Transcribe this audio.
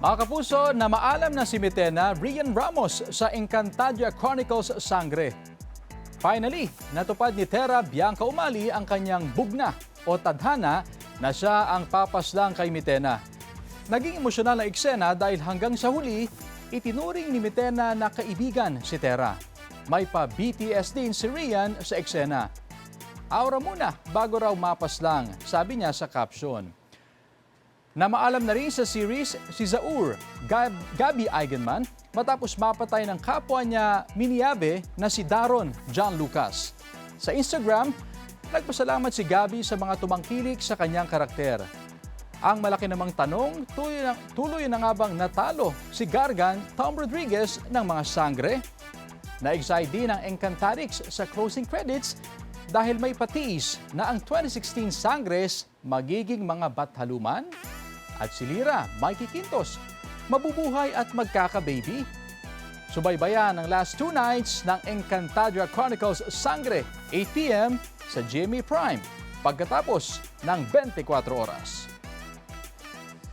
Mga kapuso, na maalam na si Mitena Rian Ramos sa Encantadia Chronicles Sangre. Finally, natupad ni Tera Bianca Umali ang kanyang bugna o tadhana na siya ang papaslang kay Mitena. Naging emosyonal na eksena dahil hanggang sa huli, itinuring ni Mitena na kaibigan si Tera. May pa-BTS din si Rian sa eksena. Aura muna bago raw mapaslang, sabi niya sa caption. Na maalam na rin sa series si Zaur, Gabby Eigenman, matapos mapatay ng kapwa niya Miniabe na si Daron John Lucas. Sa Instagram, nagpasalamat si Gabby sa mga tumangkilik sa kanyang karakter. Ang malaki namang tanong, tuloy na nga bang natalo si Gargan Tom Rodriguez ng mga sangre? Na-excite din ang Encantadix sa closing credits dahil may patiis na ang 2016 Sangres magiging mga bathaluman at si Lira, Mikey Quintos, mabubuhay at magkaka-baby. Subaybayan ang last 2 nights ng Encantadia Chronicles Sangre, 8 p.m. sa GMA Prime, pagkatapos ng 24 oras.